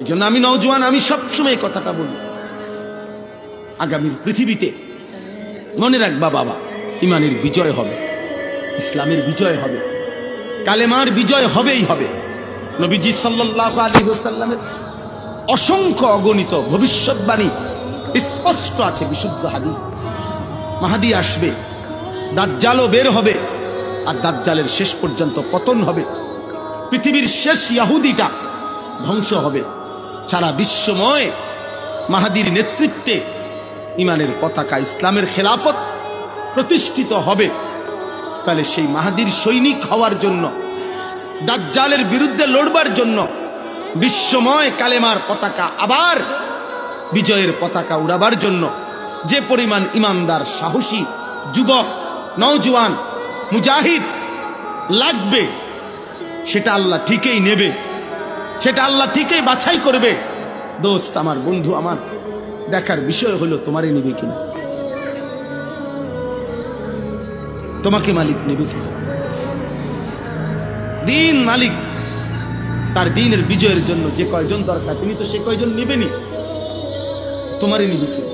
জন্য আমি নওজোয়ান, আমি সবসময় কথাটা বলি, আগামীর পৃথিবীতে মনে রাখবা বাবা, ইমানের বিজয় হবে, ইসলামের বিজয় হবে, কালেমার বিজয় হবেই হবে। নবীজি সাল্লাল্লাহু আলাইহি ওয়াসাল্লামের অসংখ্য অগণিত ভবিষ্যৎবাণী স্পষ্ট আছে বিশুদ্ধ হাদিস। মাহদী আসবে, দাজ্জালও বের হবে, আর দাজ্জালের শেষ পর্যন্ত পতন হবে, পৃথিবীর শেষ ইহুদিটা ধ্বংস হবে। সারা বিশ্বময় মাহদীর নেতৃত্বে ইমানের পতাকা, ইসলামের খেলাফত প্রতিষ্ঠিত হবে। তাহলে সেই মাহদীর সৈনিক হওয়ার জন্য, দাজ্জালের বিরুদ্ধে লড়বার জন্য, বিশ্বময় কালেমার পতাকা আবার বিজয়ের পতাকা উড়াবার জন্য যে পরিমাণ ইমানদার, সাহসী যুবক, নওজোয়ান, মুজাহিদ লাগবে, সেটা আল্লাহ ঠিকই নেবে, সেটা আল্লাহ ঠিকই বাছাই করবে। দোস্ত আমার, বন্ধু আমার, দেখার বিষয় হলো তোমারে নেবে কিনা, তোমাকে মালিক নেবে কিনা। দিন মালিক, তার দিনের বিজয়ের জন্য যে কয়জন দরকার তিনি তো সে কয়জন নেবেনি, তোমারে নিবে কিনা।